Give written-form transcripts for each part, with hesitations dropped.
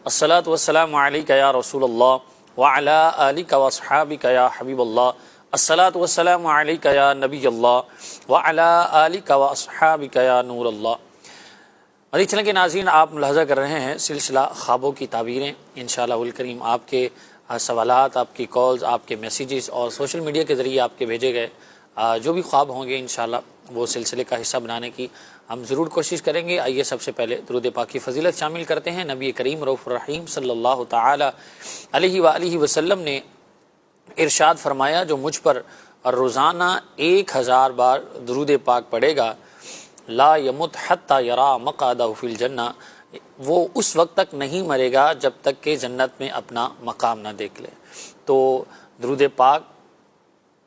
الصلاۃ والسلام علیک یا رسول اللہ وعلی آلک واصحابک یا حبیب اللہ، الصلاۃ والسلام علیک یا نبی اللہ وعلی آلک واصحابک یا نور اللہ۔ مدنی چینل کے ناظرین، آپ ملاحظہ کر رہے ہیں سلسلہ خوابوں کی تعبیریں۔ انشاءاللہ الکریم آپ کے سوالات، آپ کی کالز، آپ کے میسیجز اور سوشل میڈیا کے ذریعے آپ کے بھیجے گئے جو بھی خواب ہوں گے انشاءاللہ وہ سلسلے کا حصہ بنانے کی ہم ضرور کوشش کریں گے۔ آئیے سب سے پہلے درود پاک کی فضیلت شامل کرتے ہیں۔ نبی کریم رؤوف الرحیم صلی اللہ تعالی علیہ وآلہ وسلم نے ارشاد فرمایا، جو مجھ پر روزانہ 1000 بار درود پاک پڑھے گا، لا یمت حتی یرا مقعدہ فی الجنہ، وہ اس وقت تک نہیں مرے گا جب تک کہ جنت میں اپنا مقام نہ دیکھ لے۔ تو درود پاک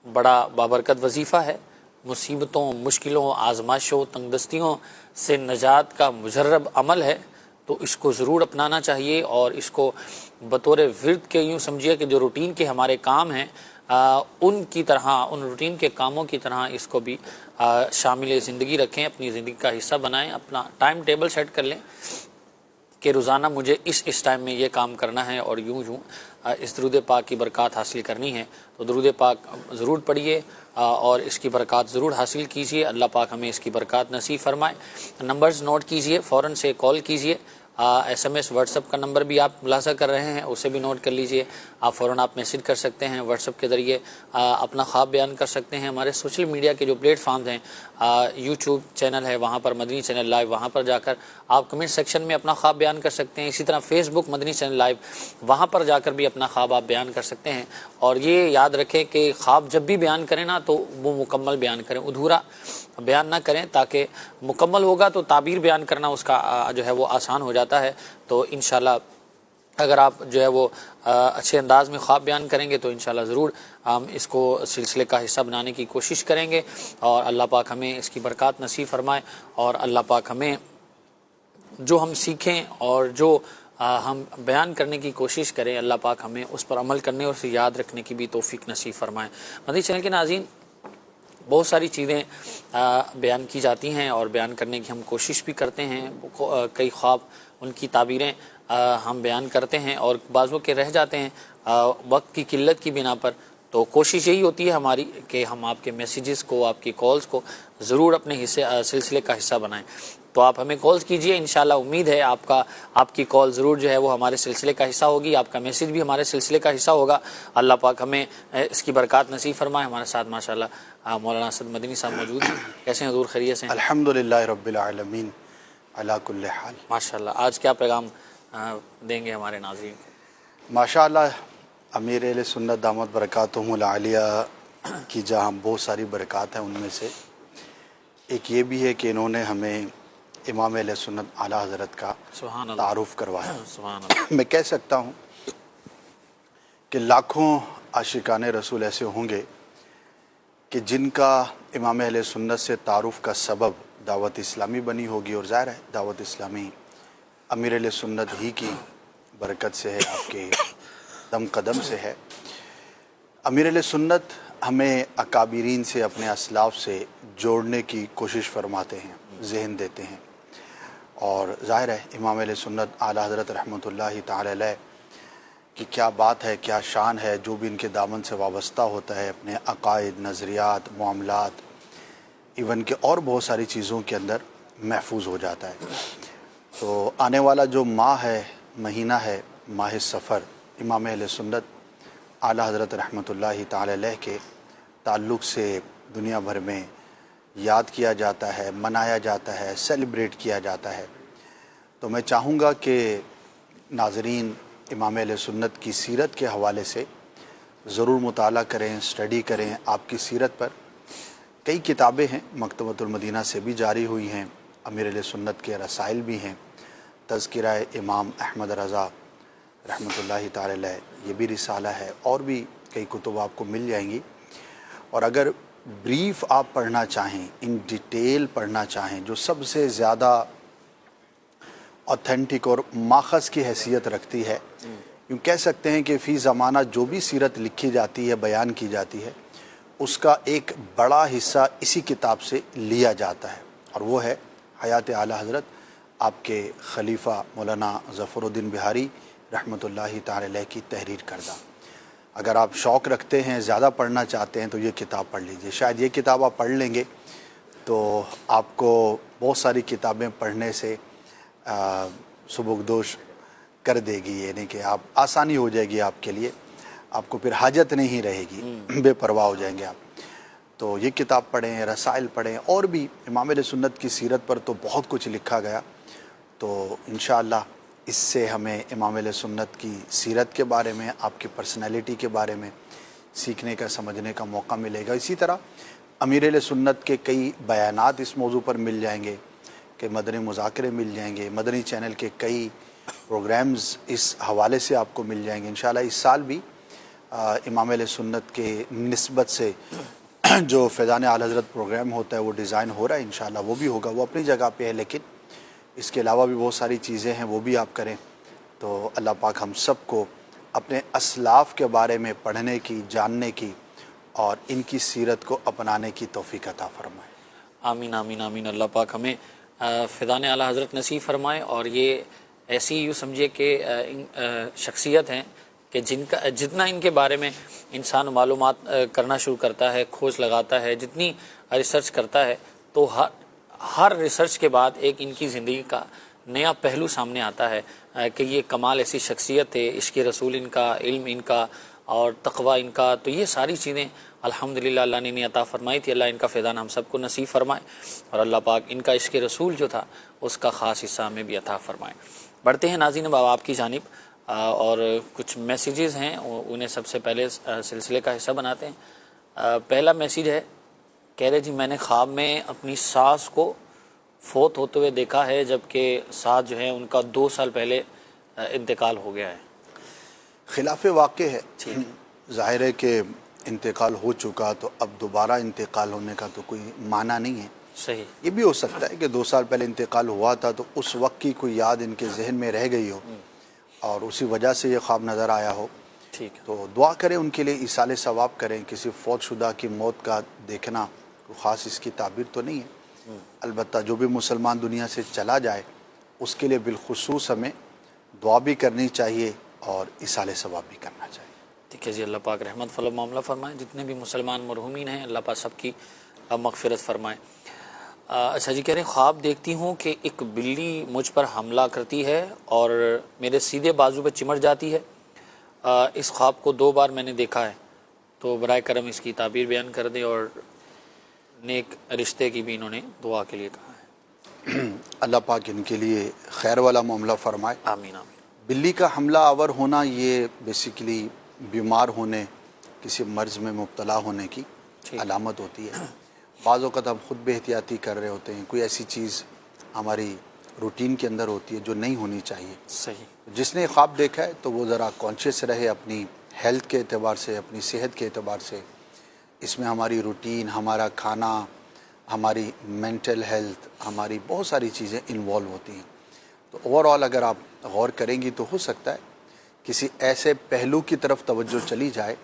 بڑا بابرکت وظیفہ ہے، مصیبتوں، مشکلوں، آزمائشوں، تنگ دستیوں سے نجات کا مجرب عمل ہے، تو اس کو ضرور اپنانا چاہیے اور اس کو بطور ورد کے یوں سمجھیے کہ جو روٹین کے ہمارے کام ہیں ان کی طرح، ان روٹین کے کاموں کی طرح اس کو بھی شامل زندگی رکھیں، اپنی زندگی کا حصہ بنائیں، اپنا ٹائم ٹیبل سیٹ کر لیں کہ روزانہ مجھے اس ٹائم میں یہ کام کرنا ہے اور یوں اس درود پاک کی برکات حاصل کرنی ہے۔ تو درود پاک ضرور پڑھیے اور اس کی برکات ضرور حاصل کیجیے، اللہ پاک ہمیں اس کی برکات نصیب فرمائے۔ نمبرز نوٹ کیجیے، فوراً سے کال کیجیے، S M S WhatsApp کا نمبر بھی آپ ملاحظہ کر رہے ہیں، اسے بھی نوٹ کر لیجیے۔ آپ فوراً میسج کر سکتے ہیں، واٹس ایپ کے ذریعے اپنا خواب بیان کر سکتے ہیں۔ ہمارے سوشل میڈیا کے جو پلیٹ فارمز ہیں، یوٹیوب چینل ہے وہاں پر مدنی چینل لائیو، وہاں پر جا کر آپ کمنٹ سیکشن میں اپنا خواب بیان کر سکتے ہیں۔ اسی طرح فیس بک مدنی چینل لائیو، وہاں پر جا کر بھی اپنا خواب آپ بیان کر سکتے ہیں۔ اور یہ یاد رکھیں کہ خواب جب بھی بیان کریں نا تو وہ مکمل بیان کریں، ادھورا بیان نہ کریں، تاکہ مکمل ہوگا تو تعبیر بیان کرنا اس کا جو ہے وہ آسان ہو جاتا ہے۔ تو انشاءاللہ اگر آپ جو ہے وہ اچھے انداز میں خواب بیان کریں گے تو انشاءاللہ ضرور ہم اس کو سلسلے کا حصہ بنانے کی کوشش کریں گے، اور اللہ پاک ہمیں اس کی برکات نصیب فرمائے، اور اللہ پاک ہمیں جو ہم سیکھیں اور جو ہم بیان کرنے کی کوشش کریں، اللہ پاک ہمیں اس پر عمل کرنے اور اسے یاد رکھنے کی بھی توفیق نصیب فرمائے۔ مدنی چینل کے ناظرین، بہت ساری چیزیں بیان کی جاتی ہیں اور بیان کرنے کی ہم کوشش بھی کرتے ہیں۔ کئی خواب، ان کی تعبیریں ہم بیان کرتے ہیں اور بعضوں کے رہ جاتے ہیں وقت کی قلت کی بنا پر، تو کوشش یہی ہوتی ہے ہماری کہ ہم آپ کے میسیجز کو، آپ کی کالز کو ضرور اپنے سلسلے کا حصہ بنائیں۔ تو آپ ہمیں کالز کیجئے، انشاءاللہ امید ہے آپ کی کال ضرور جو ہے وہ ہمارے سلسلے کا حصہ ہوگی، آپ کا میسیج بھی ہمارے سلسلے کا حصہ ہوگا۔ اللہ پاک ہمیں اس کی برکات نصیب فرمائے۔ ہمارے ساتھ ماشاءاللہ مولانا اسد مدنی صاحب موجود ہیں۔ کیسے ہیں حضور؟ خیریت سے ہیں؟ الحمدللہ رب العالمین علی کل حال۔ ماشاءاللہ، آج کیا پیغام دیں گے ہمارے ناظرین کو؟ ماشاءاللہ، امیر اہل سنت دامت برکاتہم العالیہ کی جہاں بہت ساری برکات ہیں، ان میں سے ایک یہ بھی ہے کہ انہوں نے ہمیں امام اہل سنت اعلیٰ حضرت کا تعارف کروایا۔ سبحان اللہ۔ میں کہہ سکتا ہوں کہ لاکھوں عاشقان رسول ایسے ہوں گے کہ جن کا امام اہل سنت سے تعارف کا سبب دعوت اسلامی بنی ہوگی، اور ظاہر ہے دعوت اسلامی امیر اہل سنت ہی کی برکت سے ہے، آپ کے دم قدم سے ہے۔ امیر اہل سنت ہمیں اکابرین سے، اپنے اسلاف سے جوڑنے کی کوشش فرماتے ہیں، ذہن دیتے ہیں، اور ظاہر ہے امام اہل سنت اعلیٰ حضرت رحمۃ اللہ تعالی علیہ کی کیا بات ہے، کیا شان ہے، جو بھی ان کے دامن سے وابستہ ہوتا ہے اپنے عقائد، نظریات، معاملات، ایون کہ اور بہت ساری چیزوں کے اندر محفوظ ہو جاتا ہے۔ تو آنے والا جو ماہ ہے، مہینہ ہے، ماہ سفر، امام اہل سنت اعلیٰ حضرت رحمۃ اللہ تعالی علیہ کے تعلق سے دنیا بھر میں یاد کیا جاتا ہے، منایا جاتا ہے، سیلیبریٹ کیا جاتا ہے۔ تو میں چاہوں گا کہ ناظرین امام اہل سنت کی سیرت کے حوالے سے ضرور مطالعہ کریں، اسٹڈی کریں۔ آپ کی سیرت پر کئی کتابیں ہیں، مکتبۃ المدینہ سے بھی جاری ہوئی ہیں، امیر اہل سنت کے رسائل بھی ہیں، تذکرہ امام احمد رضا رحمۃ اللہ تعالی علیہ یہ بھی رسالہ ہے، اور بھی کئی کتب آپ کو مل جائیں گی۔ اور اگر بریف آپ پڑھنا چاہیں، ان ڈیٹیل پڑھنا چاہیں، جو سب سے زیادہ اوتھینٹک اور ماخذ کی حیثیت رکھتی ہے، یوں کہہ سکتے ہیں کہ فی زمانہ جو بھی سیرت لکھی جاتی ہے، بیان کی جاتی ہے، اس کا ایک بڑا حصہ اسی کتاب سے لیا جاتا ہے، اور وہ ہے حیات اعلیٰ حضرت آپ کے خلیفہ مولانا ظفر الدین بہاری رحمۃ اللہ تعالی علیہ کی تحریر کردہ۔ اگر آپ شوق رکھتے ہیں، زیادہ پڑھنا چاہتے ہیں تو یہ کتاب پڑھ لیجئے۔ شاید یہ کتاب آپ پڑھ لیں گے تو آپ کو بہت ساری کتابیں پڑھنے سے سبکدوش کر دے گی، یعنی کہ آپ آسانی ہو جائے گی آپ کے لیے، آپ کو پھر حاجت نہیں رہے گی، بے پرواہ ہو جائیں گے آپ۔ تو یہ کتاب پڑھیں، رسائل پڑھیں، اور بھی امام اہل سنت کی سیرت پر تو بہت کچھ لکھا گیا، تو انشاءاللہ اس سے ہمیں امام اہل سنت کی سیرت کے بارے میں، آپ کی پرسنالٹی کے بارے میں سیکھنے کا، سمجھنے کا موقع ملے گا۔ اسی طرح امیر اہل سنت کے کئی بیانات اس موضوع پر مل جائیں گے، کہ مدنی مذاکرے مل جائیں گے، مدنی چینل کے کئی پروگرامز اس حوالے سے آپ کو مل جائیں گے۔ انشاءاللہ اس سال بھی امام اہل سنت کے نسبت سے جو فیضان اعلی حضرت پروگرام ہوتا ہے وہ ڈیزائن ہو رہا ہے، انشاءاللہ وہ بھی ہوگا، وہ اپنی جگہ پہ ہے، لیکن اس کے علاوہ بھی بہت ساری چیزیں ہیں، وہ بھی آپ کریں۔ تو اللہ پاک ہم سب کو اپنے اسلاف کے بارے میں پڑھنے کی، جاننے کی اور ان کی سیرت کو اپنانے کی توفیق عطا فرمائے۔ آمین آمین آمین۔ اللہ پاک ہمیں فیضان اعلیٰ حضرت نصیب فرمائے، اور یہ ایسی یوں سمجھے کہ شخصیت ہیں کہ جتنا ان کے بارے میں انسان معلومات کرنا شروع کرتا ہے، کھوج لگاتا ہے، جتنی ریسرچ کرتا ہے، تو ہر ریسرچ کے بعد ایک ان کی زندگی کا نیا پہلو سامنے آتا ہے کہ یہ کمال ایسی شخصیت ہے، عشق رسول ان کا، علم ان کا اور تقوی ان کا، تو یہ ساری چیزیں الحمدللہ اللہ نے انہیں عطا فرمائی تھی۔ اللہ ان کا فیضان ہم سب کو نصیب فرمائے، اور اللہ پاک ان کا عشق رسول جو تھا اس کا خاص حصہ ہمیں بھی عطا فرمائے۔ بڑھتے ہیں ناظرین اب آپ کی جانب، اور کچھ میسیجز ہیں، انہیں سب سے پہلے سلسلے کا حصہ بناتے ہیں۔ پہلا میسیج ہے، کہہ رہے جی میں نے خواب میں اپنی ساس کو فوت ہوتے ہوئے دیکھا ہے، جبکہ ساس جو ہے ان کا 2 سال پہلے انتقال ہو گیا ہے۔ خلاف واقع ہے، ظاہر ہے کہ انتقال ہو چکا تو اب دوبارہ انتقال ہونے کا تو کوئی معنی نہیں ہے۔ صحیح۔ یہ بھی ہو سکتا ہے کہ 2 سال پہلے انتقال ہوا تھا تو اس وقت کی کوئی یاد ان کے ذہن میں رہ گئی ہو اور اسی وجہ سے یہ خواب نظر آیا ہو۔ ٹھیک ہے۔ تو دعا کریں ان کے لیے، ایصال ثواب کریں۔ کسی فوت شدہ کی موت کا دیکھنا کوئی خاص اس کی تعبیر تو نہیں ہے، البتہ جو بھی مسلمان دنیا سے چلا جائے اس کے لیے بالخصوص ہمیں دعا بھی کرنی چاہیے اور ایصال ثواب بھی کرنا چاہیے۔ ٹھیک ہے جی، اللہ پاک رحمت فضل و معاملہ فرمائیں، جتنے بھی مسلمان مرحومین ہیں اللہ پاک سب کی مغفرت فرمائیں۔ اچھا جی، کہہ رہے ہیں خواب دیکھتی ہوں کہ ایک بلی مجھ پر حملہ کرتی ہے اور میرے سیدھے بازو پہ چمٹ جاتی ہے۔ اس خواب کو 2 بار میں نے دیکھا ہے، تو برائے کرم اس کی تعبیر بیان کر دیں، اور نیک رشتے کی بھی انہوں نے دعا کے لیے کہا ہے۔ اللہ پاک ان کے لیے خیر والا معاملہ فرمائے۔ آمین آمین۔ بلی کا حملہ آور ہونا یہ بیسیکلی بیمار ہونے، کسی مرض میں مبتلا ہونے کی علامت ہوتی ہے۔ بعض اوقات ہم خود بے احتیاطی کر رہے ہوتے ہیں، کوئی ایسی چیز ہماری روٹین کے اندر ہوتی ہے جو نہیں ہونی چاہیے۔ صحیح۔ جس نے خواب دیکھا ہے تو وہ ذرا کانشیس رہے اپنی ہیلتھ کے اعتبار سے، اپنی صحت کے اعتبار سے۔ اس میں ہماری روٹین، ہمارا کھانا، ہماری مینٹل ہیلتھ، ہماری بہت ساری چیزیں انوالو ہوتی ہیں۔ تو اوورآل اگر آپ غور کریں گی تو ہو سکتا ہے کسی ایسے پہلو کی طرف توجہ چلی جائے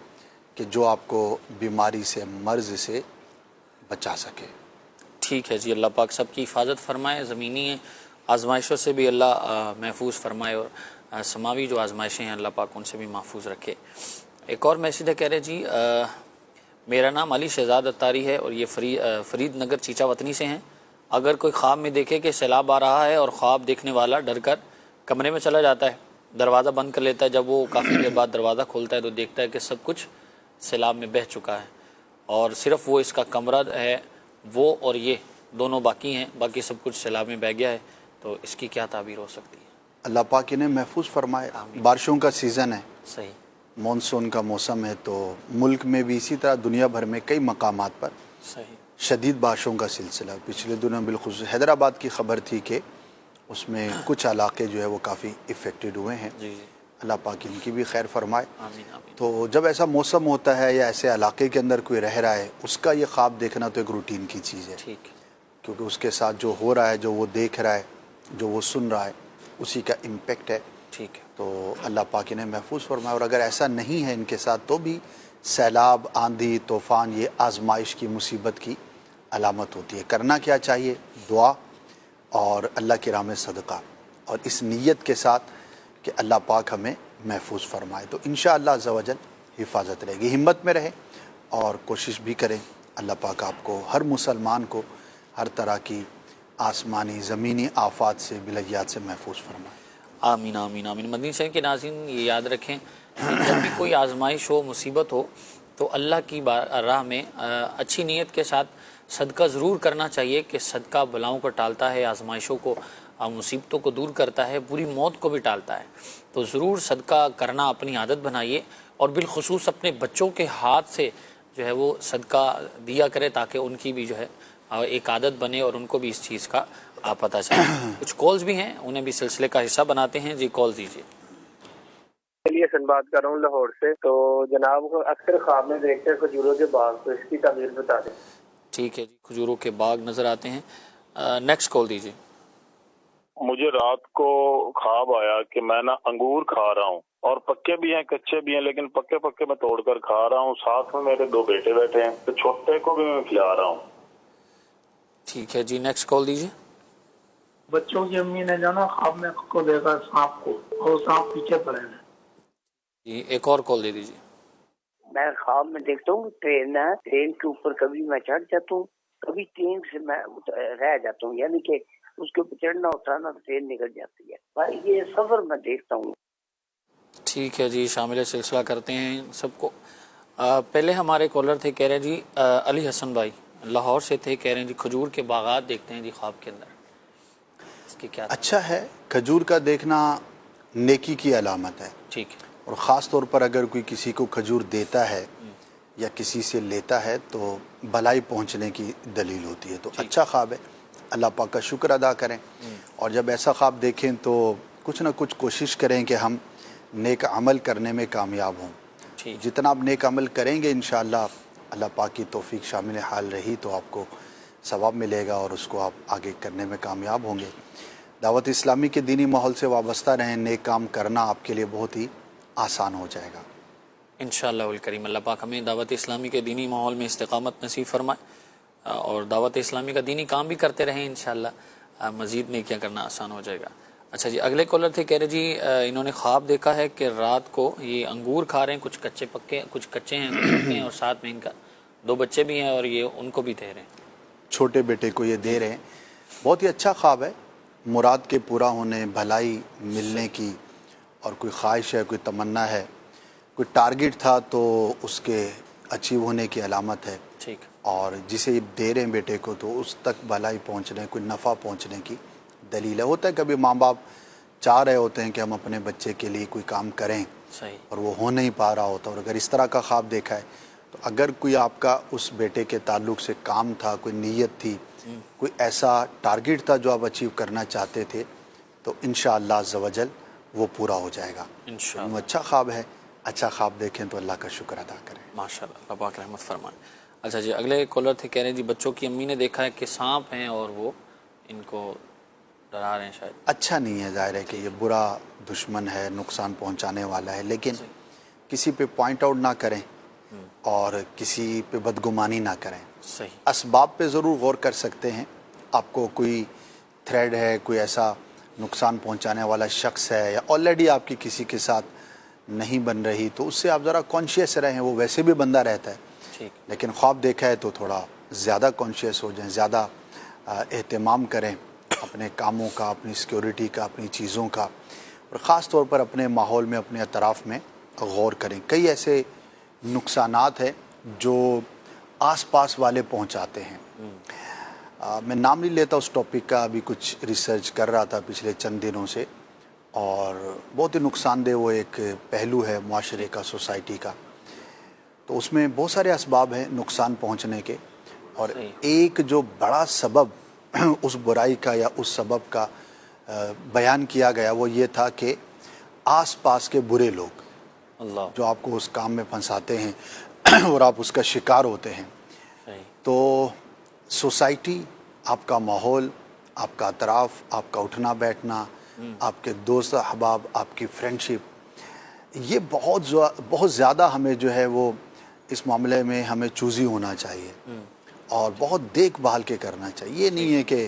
کہ جو آپ کو بیماری سے، مرض سے بچا سکے۔ ٹھیک ہے جی، اللہ پاک سب کی حفاظت فرمائے، زمینی آزمائشوں سے بھی اللہ محفوظ فرمائے، اور سماوی جو آزمائشیں ہیں اللہ پاک ان سے بھی محفوظ رکھے۔ ایک اور میسیج ہے، کہہ رہے جی میرا نام علی شہزاد اتاری ہے اور یہ فرید نگر چیچا وطنی سے ہیں۔ اگر کوئی خواب میں دیکھے کہ سیلاب آ رہا ہے اور خواب دیکھنے والا ڈر کر کمرے میں چلا جاتا ہے، دروازہ بند کر لیتا ہے، جب وہ کافی دیر بعد دروازہ کھولتا ہے تو دیکھتا ہے کہ سب کچھ سیلاب میں بہہ چکا ہے، اور صرف وہ اس کا کمرہ ہے وہ اور یہ دونوں باقی ہیں، باقی سب کچھ سیلاب میں بہہ گیا ہے، تو اس کی کیا تعبیر ہو سکتی ہے؟ اللہ پاک انہیں محفوظ فرمائے۔ بارشوں کا سیزن ہے، صحیح، مونسون کا موسم ہے، تو ملک میں بھی اسی طرح دنیا بھر میں کئی مقامات پر صحیح، شدید بارشوں کا سلسلہ۔ پچھلے دنوں بالخصوص حیدرآباد کی خبر تھی کہ اس میں کچھ علاقے جو ہے وہ کافی افیکٹڈ ہوئے ہیں۔ جی جی، اللہ پاک ان کی بھی خیر فرمائے۔ آمین آمین۔ تو جب ایسا موسم ہوتا ہے یا ایسے علاقے کے اندر کوئی رہ رہا ہے، اس کا یہ خواب دیکھنا تو ایک روٹین کی چیز ہے، ٹھیک ہے، کیونکہ اس کے ساتھ جو ہو رہا ہے، جو وہ دیکھ رہا ہے، جو وہ سن رہا ہے، اسی کا امپیکٹ ہے۔ ٹھیک ہے، تو اللہ پاک انہیں محفوظ فرمائے۔ اور اگر ایسا نہیں ہے ان کے ساتھ تو بھی سیلاب، آندھی، طوفان یہ آزمائش کی، مصیبت کی علامت ہوتی ہے۔ کرنا کیا چاہیے؟ دعا اور اللہ کی راہ میں صدقہ، اور اس نیت کے ساتھ کہ اللہ پاک ہمیں محفوظ فرمائے، تو انشاءاللہ عز و جل حفاظت رہے گی۔ ہمت میں رہیں اور کوشش بھی کریں، اللہ پاک آپ کو، ہر مسلمان کو، ہر طرح کی آسمانی زمینی آفات سے، بلیات سے محفوظ فرمائے۔ آمین آمین آمین۔ مدنی چینل کے ناظرین یہ یاد رکھیں کہ جب بھی کوئی آزمائش ہو، مصیبت ہو، تو اللہ کی راہ میں اچھی نیت کے ساتھ صدقہ ضرور کرنا چاہیے، کہ صدقہ بلاؤں کو ٹالتا ہے، آزمائشوں کو، مصیبتوں کو دور کرتا ہے، بری موت کو بھی ٹالتا ہے۔ تو ضرور صدقہ کرنا اپنی عادت بنائیے، اور بالخصوص اپنے بچوں کے ہاتھ سے جو ہے وہ صدقہ دیا کرے، تاکہ ان کی بھی جو ہے ایک عادت بنے اور ان کو بھی اس چیز کا پتہ چلے۔ کچھ کالز بھی ہیں، انہیں بھی سلسلے کا حصہ بناتے ہیں۔ جی کال دیجیے۔ چلیے سن بات کر رہا ہوں لاہور سے۔ تو جناب کو اکثر خواب میں دیکھتے ہیں کھجوروں کے باغ، تو اس کی تعبیر بتا دیں۔ ٹھیک ہے جی، کھجوروں کے باغ نظر آتے ہیں۔ نیکسٹ کال دیجیے۔ مجھے رات کو خواب آیا کہ میں نا انگور کھا رہا ہوں، اور پکے بھی ہیں کچے بھی ہیں، لیکن پکے پکے میں توڑ کر کھا رہا ہوں، ساتھ میں میرے 2 بیٹے بیٹھے ہیں، تو چھوٹے کو بھی میں کھلا رہا ہوں۔ ٹھیک ہے جی، نیکسٹ کال دیجیے۔ بچوں کی امی نے جو نا خواب میں کو دیکھا سانپ کو، اور سانپ پیچھے پڑے ہیں۔ جی ایک اور کال دے دیجیے۔ میں خواب میں دیکھتا ہوں ٹرین ہے، ٹرین کے اوپر کبھی میں چڑھ جاتا ہوں، کبھی ٹرین سے میں رہ جاتا ہوں، یعنی کہ اس کے اوپر چڑھنا اترنا تو ٹرین نکل جاتی ہے۔ بھائی یہ سفر میں دیکھتا ہوں۔ ٹھیک ہے جی، شامل سلسلہ کرتے ہیں سب کو۔ پہلے ہمارے کالر تھے، کہہ رہے ہیں جی علی حسن بھائی لاہور سے تھے، کہہ رہے ہیں جی کھجور کے باغات دیکھتے ہیں جی خواب کے اندر، اس کی کیا؟ اچھا ہے، کھجور کا دیکھنا نیکی کی علامت ہے، ٹھیک ہے، اور خاص طور پر اگر کوئی کسی کو کھجور دیتا ہے یا کسی سے لیتا ہے تو بھلائی پہنچنے کی دلیل ہوتی ہے، تو اچھا خواب ہے، اللہ پاک کا شکر ادا کریں، اور جب ایسا خواب دیکھیں تو کچھ نہ کچھ کوشش کریں کہ ہم نیک عمل کرنے میں کامیاب ہوں۔ ٹھیک، جتنا آپ نیک عمل کریں گے انشاءاللہ اللہ پاک کی توفیق شامل حال رہی تو آپ کو ثواب ملے گا، اور اس کو آپ آگے کرنے میں کامیاب ہوں گے۔ دعوت اسلامی کے دینی ماحول سے وابستہ رہیں، نیک کام کرنا آپ کے لیے بہت ہی آسان ہو جائے گا۔ انشاءاللہ الکریم اللہ پاک ہمیں دعوت اسلامی کے دینی ماحول میں استقامت نصیب فرمائے، اور دعوت اسلامی کا دینی کام بھی کرتے رہیں، انشاءاللہ مزید نیکیاں کرنا آسان ہو جائے گا۔ اچھا جی، اگلے کالر تھے، کہہ رہے جی انہوں نے خواب دیکھا ہے کہ رات کو یہ انگور کھا رہے ہیں، کچھ کچے پکے، کچھ کچے ہیں، کچھ پکے ہیں، اور ساتھ میں ان کا 2 بچے بھی ہیں، اور یہ ان کو بھی دے رہے ہیں۔ چھوٹے بیٹے کو یہ دے رہے ہیں، بہت ہی اچھا خواب ہے، مراد کے پورا ہونے، بھلائی ملنے کی، اور کوئی خواہش ہے، کوئی تمنا ہے، کوئی ٹارگٹ تھا تو اس کے اچیو ہونے کی علامت ہے، ٹھیک، اور جسے یہ دے رہے ہیں بیٹے کو تو اس تک بھلائی پہنچنے، کوئی نفع پہنچنے کی دلیل ہے۔ ہوتا ہے کبھی ماں باپ چاہ رہے ہوتے ہیں کہ ہم اپنے بچے کے لیے کوئی کام کریں، صحیح، اور وہ ہو نہیں پا رہا ہوتا، اور اگر اس طرح کا خواب دیکھا ہے تو اگر کوئی آپ کا اس بیٹے کے تعلق سے کام تھا، کوئی نیت تھی، کوئی ایسا ٹارگٹ تھا جو آپ اچیو کرنا چاہتے تھے، تو انشاءاللہ عز و جل وہ پورا ہو جائے گا۔ انشاءاللہ، اچھا خواب ہے، اچھا خواب دیکھیں تو اللہ کا شکر ادا کریں۔ ماشاءاللہ، اللہ پاک رحمت فرمائے۔ اچھا جی، اگلے کالر تھے، کہہ رہے ہیں جی بچوں کی امی نے دیکھا ہے کہ سانپ ہیں اور وہ ان کو ڈرا رہے ہیں شاید۔ اچھا نہیں ہے، ظاہر ہے کہ یہ برا دشمن ہے، نقصان پہنچانے والا ہے، لیکن کسی پہ پوائنٹ آؤٹ نہ کریں اور کسی پہ بدگمانی نہ کریں۔ صحیح، اسباب پہ ضرور غور کر سکتے ہیں، آپ کو کوئی تھریڈ ہے، کوئی ایسا نقصان پہنچانے والا شخص ہے، یا آلریڈی آپ کی کسی کے ساتھ نہیں بن رہی، تو اس سے آپ ذرا کانشیس رہیں، وہ ویسے بھی بندہ رہتا ہے، ٹھیک، لیکن خواب دیکھا ہے تو تھوڑا زیادہ کانشیس ہو جائیں، زیادہ اہتمام کریں اپنے کاموں کا، اپنی سیکیورٹی کا، اپنی چیزوں کا، اور خاص طور پر اپنے ماحول میں، اپنے اطراف میں غور کریں۔ کئی ایسے نقصانات ہیں جو آس پاس والے پہنچاتے ہیں، میں نام نہیں لیتا اس ٹاپک کا، ابھی کچھ ریسرچ کر رہا تھا پچھلے چند دنوں سے، اور بہت ہی نقصان دہ وہ ایک پہلو ہے معاشرے کا، سوسائٹی کا، تو اس میں بہت سارے اسباب ہیں نقصان پہنچنے کے، اور ایک جو بڑا سبب اس برائی کا یا اس سبب کا بیان کیا گیا وہ یہ تھا کہ آس پاس کے برے لوگ اللہ، جو آپ کو اس کام میں پھنساتے ہیں اور آپ اس کا شکار ہوتے ہیں، صحیح، تو سوسائٹی، آپ کا ماحول، آپ کا اطراف، آپ کا اٹھنا بیٹھنا، آپ کے دوست احباب، آپ کی فرینڈشپ، یہ بہت زیادہ ہمیں جو ہے وہ اس معاملے میں ہمیں چوزی ہونا چاہیے، اور بہت دیکھ بھال کے کرنا چاہیے۔ یہ نہیں ہے کہ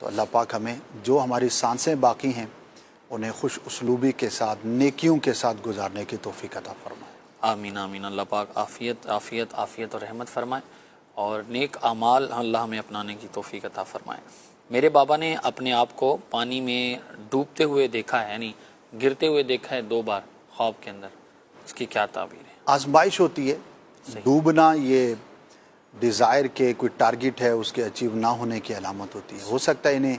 تو اللہ پاک ہمیں جو ہماری سانسیں باقی ہیں انہیں خوش اسلوبی کے ساتھ نیکیوں کے ساتھ گزارنے کی توفیق عطا فرمائے۔ آمین آمین۔ اللہ پاک عافیت عافیت عافیت اور رحمت فرمائے اور نیک اعمال اللہ ہمیں اپنانے کی توفیق عطا فرمائے۔ میرے بابا نے اپنے آپ کو پانی میں ڈوبتے ہوئے دیکھا ہے، یعنی گرتے ہوئے دیکھا ہے 2 بار خواب کے اندر، اس کی کیا تعبیر ہے؟ آزمائش ہوتی ہے، ڈوبنا یہ ڈیزائر کے کوئی ٹارگٹ ہے اس کے اچیو نہ ہونے کی علامت ہوتی ہے۔ ہو سکتا ہے انہیں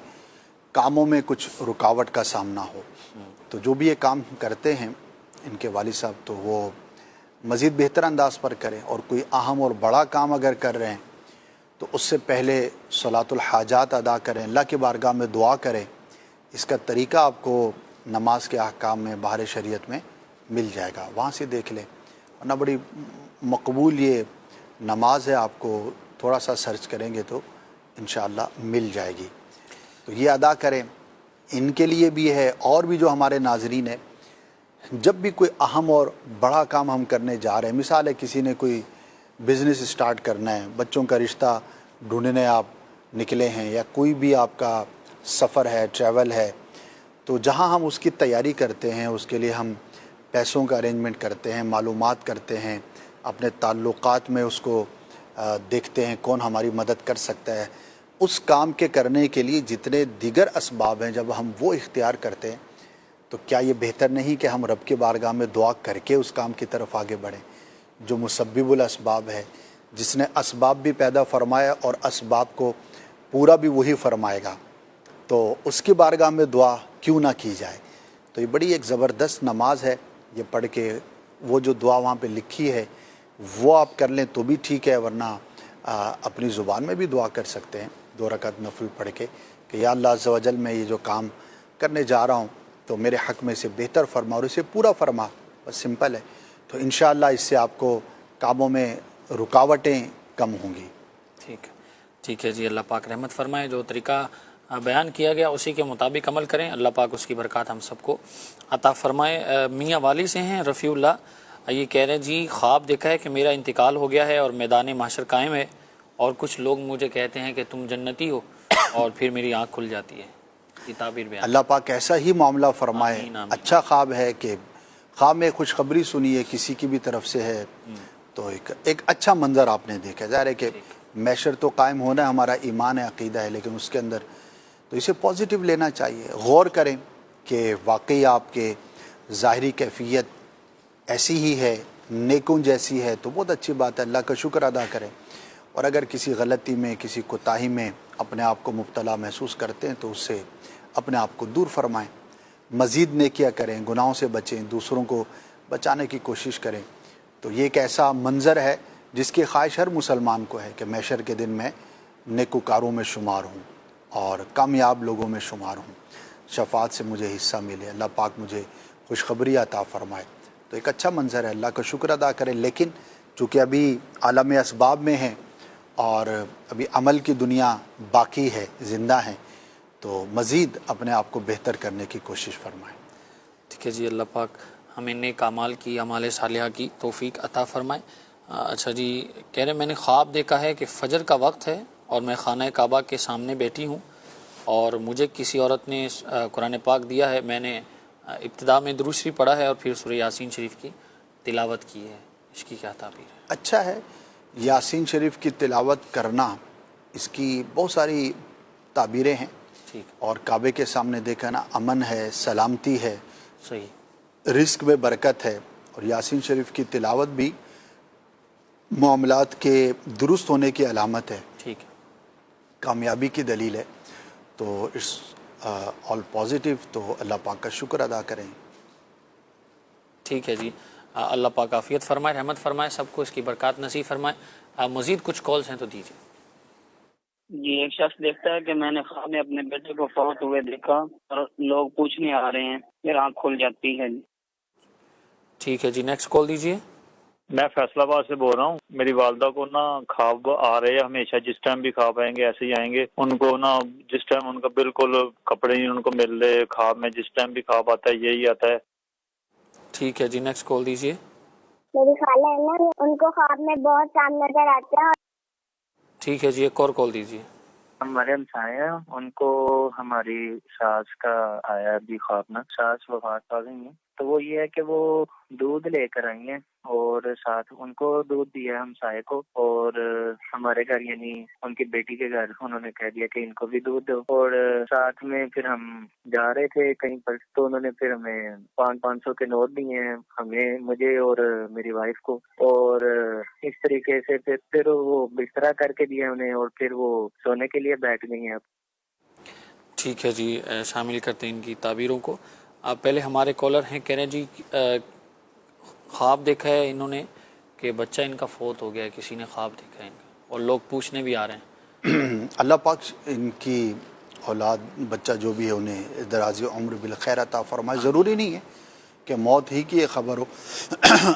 کاموں میں کچھ رکاوٹ کا سامنا ہو، تو جو بھی یہ کام کرتے ہیں ان کے والد صاحب تو وہ مزید بہتر انداز پر کریں، اور کوئی اہم اور بڑا کام اگر کر رہے ہیں تو اس سے پہلے صلاۃ الحاجات ادا کریں، اللہ کی بارگاہ میں دعا کریں۔ اس کا طریقہ آپ کو نماز کے احکام میں باہر شریعت میں مل جائے گا، وہاں سے دیکھ لیں، ورنہ بڑی مقبول یہ نماز ہے، آپ کو تھوڑا سا سرچ کریں گے تو انشاءاللہ مل جائے گی، تو یہ ادا کریں۔ ان کے لیے بھی ہے، اور بھی جو ہمارے ناظرین ہیں، جب بھی کوئی اہم اور بڑا کام ہم کرنے جا رہے ہیں، مثال ہے کسی نے کوئی بزنس اسٹارٹ کرنا ہے، بچوں کا رشتہ ڈھونڈنے آپ نکلے ہیں، یا کوئی بھی آپ کا سفر ہے، ٹریول ہے، تو جہاں ہم اس کی تیاری کرتے ہیں، اس کے لیے ہم پیسوں کا ارینجمنٹ کرتے ہیں، معلومات کرتے ہیں، اپنے تعلقات میں اس کو دیکھتے ہیں کون ہماری مدد کر سکتا ہے، اس کام کے کرنے کے لیے جتنے دیگر اسباب ہیں جب ہم وہ اختیار کرتے ہیں، تو کیا یہ بہتر نہیں کہ ہم رب کے بارگاہ میں دعا کر کے اس کام کی طرف آگے بڑھیں؟ جو مسبب الاسباب ہے، جس نے اسباب بھی پیدا فرمایا اور اسباب کو پورا بھی وہی فرمائے گا، تو اس کی بارگاہ میں دعا کیوں نہ کی جائے؟ تو یہ بڑی ایک زبردست نماز ہے، یہ پڑھ کے وہ جو دعا وہاں پہ لکھی ہے وہ آپ کر لیں تو بھی ٹھیک ہے، ورنہ اپنی زبان میں بھی دعا کر سکتے ہیں 2 رکعت نفل پڑھ کے کہ یا اللہ عز و جل میں یہ جو کام کرنے جا رہا ہوں تو میرے حق میں سے بہتر فرما اور اسے پورا فرما، بس سمپل ہے، تو انشاءاللہ اس سے آپ کو کاموں میں رکاوٹیں کم ہوں گی۔ ٹھیک ہے جی، اللہ پاک رحمت فرمائے۔ جو طریقہ بیان کیا گیا اسی کے مطابق عمل کریں، اللہ پاک اس کی برکات ہم سب کو عطا فرمائے۔ میاں والی سے ہیں رفیع اللہ، یہ کہہ رہے ہیں جی خواب دیکھا ہے کہ میرا انتقال ہو گیا ہے اور میدان محشر قائم ہے، اور کچھ لوگ مجھے کہتے ہیں کہ تم جنتی ہو، اور پھر میری آنکھ کھل جاتی ہے، یہ تعبیر بیان۔ اللہ پاک ایسا ہی معاملہ فرمائے۔ آمین آمین۔ اچھا خواب ہے کہ خواب میں خوشخبری سنی ہے کسی کی بھی طرف سے ہے، تو ایک اچھا منظر آپ نے دیکھا، ظاہر ہے کہ محشر تو قائم ہونا ہے، ہمارا ایمان ہے، عقیدہ ہے، لیکن اس کے اندر تو اسے پازیٹیو لینا چاہیے، غور کریں کہ واقعی آپ کے ظاہری کیفیت ایسی ہی ہے، نیکوں جیسی ہے، تو بہت اچھی بات ہے، اللہ کا شکر ادا کریں، اور اگر کسی غلطی میں کسی کوتاہی میں اپنے آپ کو مبتلا محسوس کرتے ہیں تو اس سے اپنے آپ کو دور فرمائیں، مزید نیکیاں کریں، گناہوں سے بچیں، دوسروں کو بچانے کی کوشش کریں۔ تو یہ ایک ایسا منظر ہے جس کی خواہش ہر مسلمان کو ہے کہ محشر کے دن میں نیکوکاروں میں شمار ہوں اور کامیاب لوگوں میں شمار ہوں، شفاعت سے مجھے حصہ ملے، اللہ پاک مجھے خوشخبری عطا فرمائے، تو ایک اچھا منظر ہے، اللہ کا شکر ادا کریں۔ لیکن چونکہ ابھی عالم اسباب میں ہیں اور ابھی عمل کی دنیا باقی ہے، زندہ ہیں، تو مزید اپنے آپ کو بہتر کرنے کی کوشش فرمائیں۔ ٹھیک ہے جی، اللہ پاک ہمیں نیک اعمال کی، اعمال صالحہ کی توفیق عطا فرمائے۔ اچھا جی، کہہ رہے میں نے خواب دیکھا ہے کہ فجر کا وقت ہے اور میں خانہ کعبہ کے سامنے بیٹھی ہوں، اور مجھے کسی عورت نے قرآن پاک دیا ہے، میں نے ابتدا میں درود شریف پڑھا ہے اور پھر سورہ یاسین شریف کی تلاوت کی ہے، اس کی کیا تعبیر ہے؟ اچھا ہے، یاسین شریف کی تلاوت کرنا، اس کی بہت ساری تعبیریں ہیں، اور کعبے کے سامنے دیکھنا امن ہے، سلامتی ہے، صحیح، رزق میں برکت ہے، اور یاسین شریف کی تلاوت بھی معاملات کے درست ہونے کی علامت ہے، ٹھیک ہے، کامیابی کی دلیل ہے، تو اٹس آل پازیٹیو، تو اللہ پاک کا شکر ادا کریں۔ ٹھیک ہے جی، اللہ پاک عافیت فرمائے، رحمت فرمائے، سب کو اس کی برکات نصیب فرمائے۔ مزید کچھ کالز ہیں تو دیجیے۔ جی، ایک شخص دیکھتا ہے کہ میں نے خواب میں اپنے بیٹے کو فوت ہوئے دیکھا اور لوگ پوچھنے آ رہے ہیں، پھر آنکھ کھل جاتی ہے۔ ٹھیک ہے جی، نیکسٹ کال دیجیے۔ میں فیصل آباد سے بول رہا ہوں، میری والدہ کو نا خواب آ رہے ہیں ہمیشہ، جس ٹائم بھی خواب آئیں گے ایسے ہی آئیں گے، ان کو نا جس ٹائم ان کا بالکل کپڑے نہیں ان کو مل رہے، خواب میں جس ٹائم بھی خواب آتا ہے یہی آتا ہے۔ ٹھیک ہے جی، نیکسٹ کال دیجیے۔ میری خالہ ہے نا، ان کو خواب میں بہت کام نظر آتا ہے۔ ٹھیک ہے جی، ایک اور کال دیجیے۔ ہمارے ہمسائے ہیں، ان کو ہماری ساس کا آیا بھی خواب نا، ساس وفات پا گئی ہیں، تو وہ یہ ہے کہ وہ دودھ لے کر آئی ہیں اور ساتھ ان کو دودھ دیا ہمسائے کو، اور ہمارے گھر یعنی ان کی بیٹی کے گھر انہوں نے کہہ دیا کہ ان کو بھی دودھ دو، اور ساتھ میں پھر ہم جا رہے تھے کہیں پر تو انہوں نے پھر ہمیں 500 کے نوٹ دیے ہیں، ہمیں، مجھے اور میری وائف کو، اور اس طریقے سے پھر وہ بستر کر کے دیا انہیں اور پھر وہ سونے کے لیے بیٹھ گئی ہیں۔ ٹھیک ہے جی، شامل کرتے ہیں ان کی تعبیروں کو۔ آپ پہلے ہمارے کالر ہیں، کہہ رہے ہیں جی خواب دیکھا ہے انہوں نے کہ بچہ ان کا فوت ہو گیا ہے، کسی نے خواب دیکھا ہے ان کا، اور لوگ پوچھنے بھی آ رہے ہیں۔ اللہ پاک ان کی اولاد بچہ جو بھی ہے انہیں دراز عمر بالخیر عطا فرمائے۔ ضروری نہیں ہے کہ موت ہی کی یہ خبر ہو،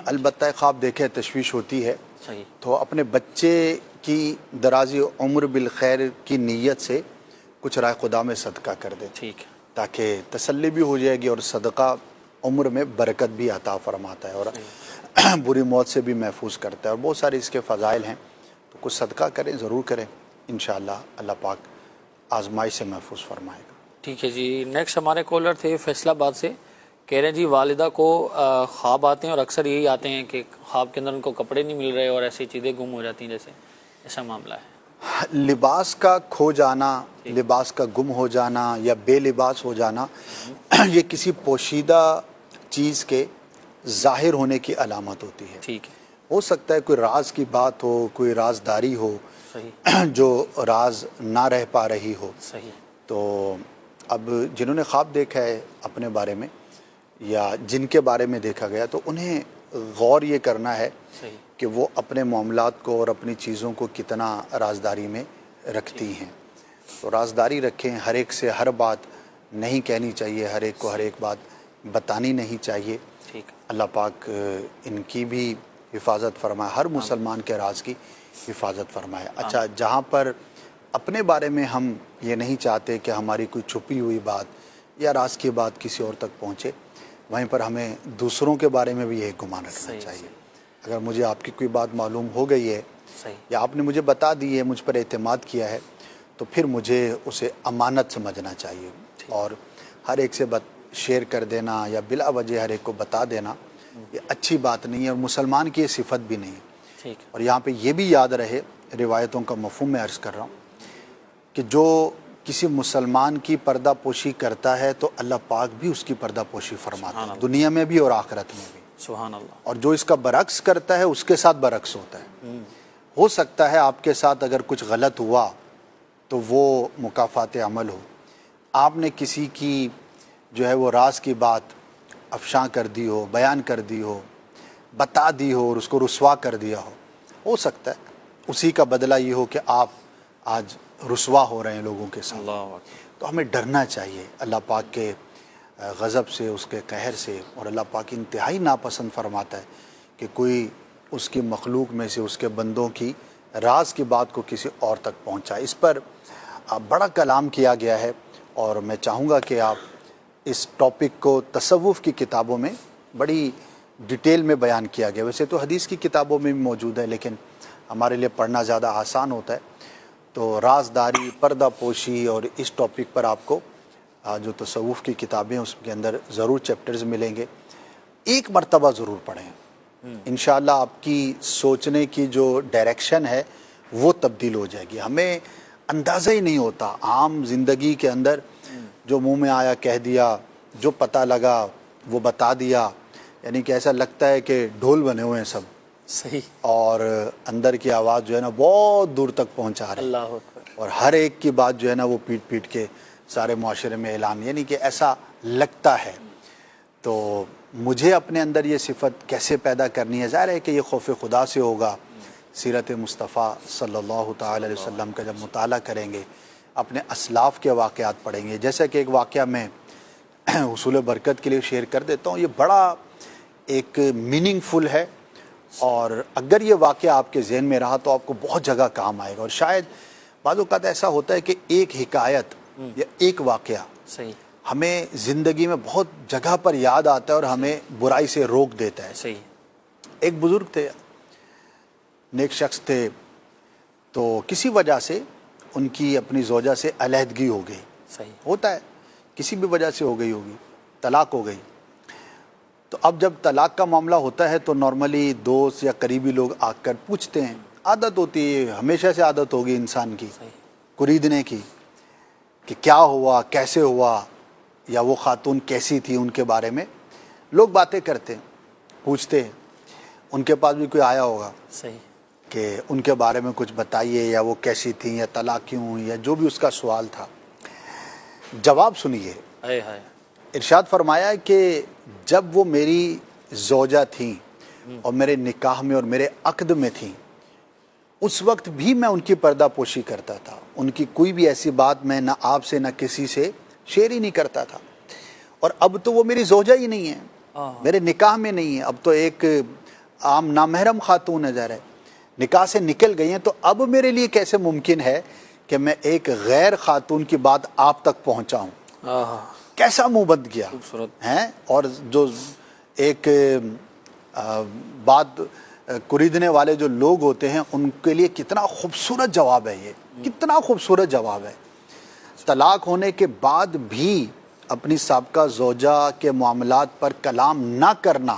البتہ خواب دیکھے تشویش ہوتی ہے، صحیح، تو اپنے بچے کی دراز عمر بالخیر کی نیت سے کچھ رائے خدا میں صدقہ کر دے، ٹھیک ہے، تاکہ تسلی بھی ہو جائے گی، اور صدقہ عمر میں برکت بھی عطا فرماتا ہے اور بری موت سے بھی محفوظ کرتا ہے، اور بہت سارے اس کے فضائل ہیں، تو کچھ صدقہ کریں، ضرور کریں، انشاءاللہ اللہ پاک آزمائی سے محفوظ فرمائے گا۔ ٹھیک ہے جی۔ نیکسٹ ہمارے کالر تھے فیصل آباد سے، کہہ رہے ہیں جی والدہ کو خواب آتے ہیں، اور اکثر یہی آتے ہیں کہ خواب کے اندر ان کو کپڑے نہیں مل رہے اور ایسی چیزیں گم ہو جاتی ہیں، جیسے ایسا معاملہ ہے۔ لباس کا کھو جانا، لباس کا گم ہو جانا یا بے لباس ہو جانا، یہ کسی پوشیدہ چیز کے ظاہر ہونے کی علامت ہوتی ہے۔ ٹھیک ہے، ہو سکتا ہے کوئی راز کی بات ہو، کوئی رازداری ہو صحیح، جو راز نہ رہ پا رہی ہو، صحیح، تو اب جنہوں نے خواب دیکھا ہے اپنے بارے میں یا جن کے بارے میں دیکھا گیا، تو انہیں غور یہ کرنا ہے صحیح، کہ وہ اپنے معاملات کو اور اپنی چیزوں کو کتنا رازداری میں رکھتی ہیں۔ تو رازداری رکھیں، ہر ایک سے ہر بات نہیں کہنی چاہیے، ہر ایک کو ہر ایک بات بتانی نہیں چاہیے۔ ٹھیک، اللہ پاک ان کی بھی حفاظت فرمائے، ہر مسلمان کے راز کی حفاظت فرمائے۔ اچھا، جہاں پر اپنے بارے میں ہم یہ نہیں چاہتے کہ ہماری کوئی چھپی ہوئی بات یا راز کی بات کسی اور تک پہنچے، وہیں پر ہمیں دوسروں کے بارے میں بھی یہ گمان رکھنا چاہیے۔ اگر مجھے آپ کی کوئی بات معلوم ہو گئی ہے یا آپ نے مجھے بتا دی ہے، مجھ پر اعتماد کیا ہے، تو پھر مجھے اسے امانت سمجھنا چاہیے، اور ہر ایک سے شیئر کر دینا یا بلا وجہ ہر ایک کو بتا دینا یہ اچھی بات نہیں ہے، اور مسلمان کی یہ صفت بھی نہیں ہے۔ اور یہاں پہ یہ بھی یاد رہے، روایتوں کا مفہوم میں عرض کر رہا ہوں کہ جو کسی مسلمان کی پردہ پوشی کرتا ہے تو اللہ پاک بھی اس کی پردہ پوشی فرماتا ہے، دنیا میں بھی اور آخرت میں بھی۔ سبحان اللہ۔ اور جو اس کا برعکس کرتا ہے اس کے ساتھ برعکس ہوتا ہے۔ ہو سکتا ہے آپ کے ساتھ اگر کچھ غلط ہوا تو وہ مکافات عمل ہو، آپ نے کسی کی جو ہے وہ راز کی بات افشاں کر دی ہو، بیان کر دی ہو، بتا دی ہو اور اس کو رسوا کر دیا ہو سکتا ہے اسی کا بدلہ یہ ہو کہ آپ آج رسوا ہو رہے ہیں لوگوں کے ساتھ۔ تو ہمیں ڈرنا چاہیے اللہ پاک کے غضب سے، اس کے قہر سے، اور اللہ پاک انتہائی ناپسند فرماتا ہے کہ کوئی اس کی مخلوق میں سے اس کے بندوں کی راز کی بات کو کسی اور تک پہنچائے۔ اس پر بڑا کلام کیا گیا ہے، اور میں چاہوں گا کہ آپ اس ٹاپک کو تصوف کی کتابوں میں بڑی ڈیٹیل میں بیان کیا گیا، ویسے تو حدیث کی کتابوں میں بھی موجود ہے لیکن ہمارے لیے پڑھنا زیادہ آسان ہوتا ہے، تو رازداری، پردہ پوشی، اور اس ٹاپک پر آپ کو جو تصوف کی کتابیں اس کے اندر ضرور چیپٹرز ملیں گے، ایک مرتبہ ضرور پڑھیں، انشاءاللہ آپ کی سوچنے کی جو ڈائریکشن ہے وہ تبدیل ہو جائے گی۔ ہمیں اندازہ ہی نہیں ہوتا، عام زندگی کے اندر جو منہ میں آیا کہہ دیا، جو پتہ لگا وہ بتا دیا، یعنی کہ ایسا لگتا ہے کہ ڈھول بنے ہوئے ہیں سب، صحیح، اور اندر کی آواز جو ہے نا بہت دور تک پہنچا رہے ہیں، اللہ اکبر، اور ہر ایک کی بات جو ہے نا وہ پیٹ پیٹ کے سارے معاشرے میں اعلان، یعنی کہ ایسا لگتا ہے۔ تو مجھے اپنے اندر یہ صفت کیسے پیدا کرنی ہے؟ ظاہر ہے کہ یہ خوف خدا سے ہوگا، سیرت مصطفیٰ صلی اللہ تعالی علیہ وسلم کا جب مطالعہ کریں گے، اپنے اسلاف کے واقعات پڑھیں گے۔ جیسا کہ ایک واقعہ میں حصول برکت کے لیے شیئر کر دیتا ہوں، یہ بڑا ایک میننگ فل ہے، اور اگر یہ واقعہ آپ کے ذہن میں رہا تو آپ کو بہت جگہ کام آئے گا۔ اور شاید بعض اوقات ایسا ہوتا ہے کہ ایک حکایت یا ایک واقعہ صحیح، ہمیں زندگی میں بہت جگہ پر یاد آتا ہے اور ہمیں برائی سے روک دیتا ہے۔ صحیح، ایک بزرگ تھے، نیک شخص تھے، تو کسی وجہ سے ان کی اپنی زوجہ سے علیحدگی ہو گئی. صحیح. ہوتا ہے کسی بھی وجہ سے ہو گئی ہوگی, طلاق ہو گئی. تو اب جب طلاق کا معاملہ ہوتا ہے تو نارملی دوست یا قریبی لوگ آ کر پوچھتے ہیں. عادت ہوتی ہے, ہمیشہ سے عادت ہوگی انسان کی کریدنے کی, کہ کیا ہوا, کیسے ہوا, یا وہ خاتون کیسی تھی, ان کے بارے میں لوگ باتیں کرتے ہیں, پوچھتے ہیں. ان کے پاس بھی کوئی آیا ہوگا صحیح کہ ان کے بارے میں کچھ بتائیے, یا وہ کیسی تھیں, یا طلاق کیوں ہوئی, یا جو بھی اس کا سوال تھا. جواب سنیے. ہائے ہائے. ارشاد فرمایا کہ جب وہ میری زوجہ تھیں اور میرے نکاح میں اور میرے عقد میں تھیں, اس وقت بھی میں ان کی پردہ پوشی کرتا تھا. ان کی کوئی بھی ایسی بات میں نہ آپ سے نہ کسی سے شیئر ہی نہیں کرتا تھا. اور اب تو وہ میری زوجہ ہی نہیں ہے, میرے نکاح میں نہیں ہے, اب تو ایک عام نامحرم خاتون ہے, ظاہر ہے نکاح سے نکل گئی ہیں. تو اب میرے لیے کیسے ممکن ہے کہ میں ایک غیر خاتون کی بات آپ تک پہنچاؤں. کیسا منہ بند کیا ہیں. اور جو ایک بات کریدنے والے جو لوگ ہوتے ہیں ان کے لیے کتنا خوبصورت جواب ہے, یہ کتنا خوبصورت جواب ہے. طلاق ہونے کے بعد بھی اپنی سابقہ زوجہ کے معاملات پر کلام نہ کرنا,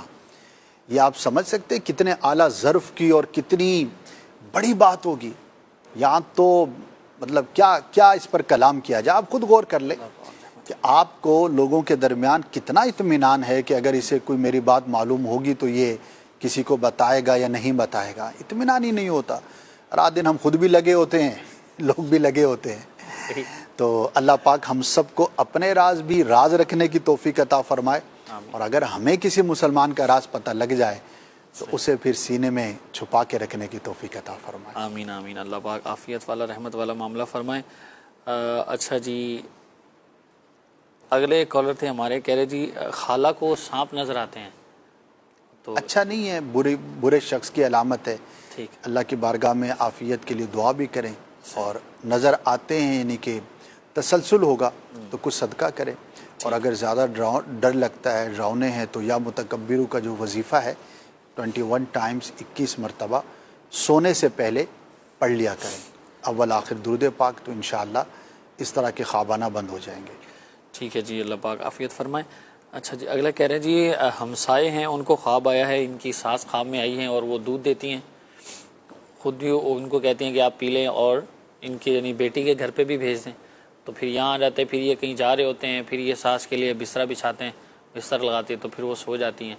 یہ آپ سمجھ سکتے کتنے اعلیٰ ظرف کی اور کتنی بڑی بات ہوگی. یہاں تو مطلب کیا اس پر کلام کیا جائے. آپ خود غور کر لیں کہ آپ کو لوگوں کے درمیان کتنا اطمینان ہے کہ اگر اسے کوئی میری بات معلوم ہوگی تو یہ کسی کو بتائے گا یا نہیں بتائے گا. اطمینان ہی نہیں ہوتا. رات دن ہم خود بھی لگے ہوتے ہیں, لوگ بھی لگے ہوتے ہیں. تو اللہ پاک ہم سب کو اپنے راز بھی راز رکھنے کی توفیق عطا فرمائے, اور اگر ہمیں کسی مسلمان کا راز پتہ لگ جائے تو اسے پھر سینے میں چھپا کے رکھنے کی توفیق عطا فرمائے. آمین آمین. اللہ پاک عافیت والا رحمت والا معاملہ فرمائے. اچھا جی, اگلے کالر تھے ہمارے, کہہ رہے جی خالہ کو سانپ نظر آتے ہیں تو اچھا نہیں ہے, برے شخص کی علامت ہے. ٹھیک. اللہ کی بارگاہ میں عافیت کے لیے دعا بھی کریں, اور نظر آتے ہیں یعنی کہ تسلسل ہوگا تو کچھ صدقہ کریں. اور اگر زیادہ ڈر لگتا ہے, ڈراؤنے ہیں, تو یا متکبرو کا جو وظیفہ ہے 21 ٹائمز 21 مرتبہ سونے سے پہلے پڑھ لیا کریں, اول آخر درود پاک, تو انشاءاللہ اس طرح کے خوابانہ بند ہو جائیں گے. ٹھیک ہے جی, اللہ پاک عافیت فرمائے. اچھا جی, اگلا کہہ رہے ہیں جی ہمسائے ہیں, ان کو خواب آیا ہے, ان کی ساس خواب میں آئی ہیں اور وہ دودھ دیتی ہیں, خود بھی ان کو کہتی ہیں کہ آپ پی لیں, اور ان کی یعنی بیٹی کے گھر پہ بھی بھیج دیں. تو پھر یہاں آ جاتے ہیں, پھر یہ کہیں جا رہے ہوتے ہیں, پھر یہ ساس کے لیے بستر بچھاتے ہیں, بستر لگاتے ہیں, تو پھر وہ سو جاتی ہیں.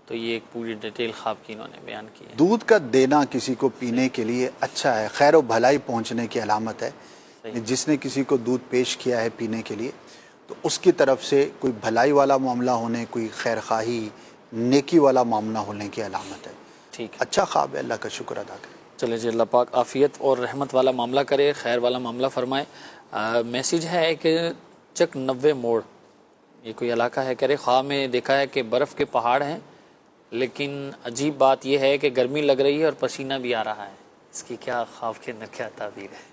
تو یہ ایک پوری ڈیٹیل خواب کی انہوں نے بیان کی ہے. دودھ کا دینا کسی کو پینے کے لیے اچھا ہے, خیر و بھلائی پہنچنے کی علامت ہے. جس نے کسی کو دودھ پیش کیا ہے پینے کے لیے, تو اس کی طرف سے کوئی بھلائی والا معاملہ ہونے, کوئی خیر خواہی نیکی والا معاملہ ہونے کی علامت ہے. ٹھیک, اچھا خواب ہے, اللہ کا شکر ادا کریں. چلے جی, اللہ پاک عافیت اور رحمت والا معاملہ کرے, خیر والا معاملہ فرمائے. میسیج ہے کہ چک 90 موڑ, یہ کوئی علاقہ ہے, کہہ رہے خواب میں دیکھا ہے کہ برف کے پہاڑ ہیں, لیکن عجیب بات یہ ہے کہ گرمی لگ رہی ہے اور پسینہ بھی آ رہا ہے. اس کی کیا خواب کے اندر کیا تعبیر ہے؟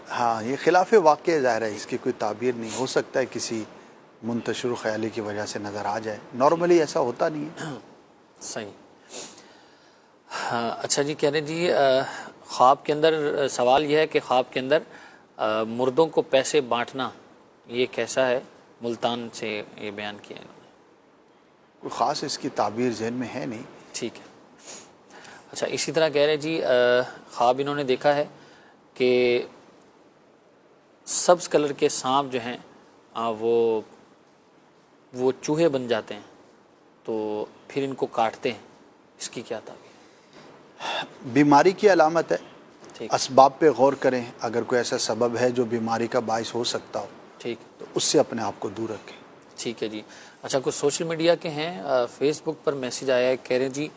ہاں, یہ خلاف واقع ظاہر ہے, اس کی کوئی تعبیر نہیں. ہو سکتا ہے کسی منتشر خیالی کی وجہ سے نظر آ جائے, نارملی ایسا ہوتا نہیں ہے. صحیح. اچھا جی, کہہ رہے جی خواب کے اندر سوال یہ ہے کہ خواب کے اندر مردوں کو پیسے بانٹنا یہ کیسا ہے؟ ملتان سے یہ بیان کیا انہوں نے. کوئی خاص اس کی تعبیر ذہن میں ہے نہیں. ٹھیک ہے. اچھا, اسی طرح کہہ رہے جی خواب انہوں نے دیکھا ہے کہ سبز کلر کے سانپ جو ہیں وہ چوہے بن جاتے ہیں, تو پھر ان کو کاٹتے ہیں. اس کی کیا تعبیر؟ بیماری کی علامت ہے. ٹھیک. اسباب پہ غور کریں, اگر کوئی ایسا سبب ہے جو بیماری کا باعث ہو سکتا ہو, ٹھیک, تو اس سے اپنے آپ کو دور رکھیں. ٹھیک ہے جی. اچھا, کچھ سوشل میڈیا کے ہیں, فیس بک پر میسیج آیا ہے, کہہ رہے ہیں جی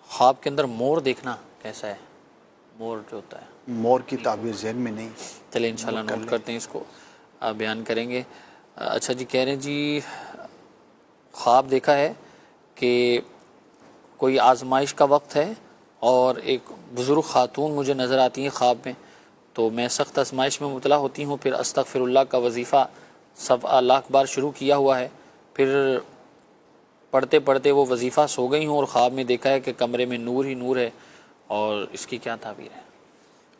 خواب کے اندر مور دیکھنا کیسا ہے؟ مور جو ہوتا ہے, مور کی تعبیر ذہن میں نہیں. چلیں انشاءاللہ نوٹ کرتے ہیں, اس کو بیان کریں گے. اچھا جی, کہہ رہے ہیں جی خواب دیکھا ہے کہ کوئی آزمائش کا وقت ہے اور ایک بزرگ خاتون مجھے نظر آتی ہیں خواب میں, تو میں سخت آزمائش میں مبتلا ہوتی ہوں, پھر استغفر اللہ کا وظیفہ 1,00,000 بار شروع کیا ہوا ہے, پھر پڑھتے پڑھتے وہ وظیفہ سو گئی ہوں, اور خواب میں دیکھا ہے کہ کمرے میں نور ہی نور ہے, اور اس کی کیا تعبیر ہے؟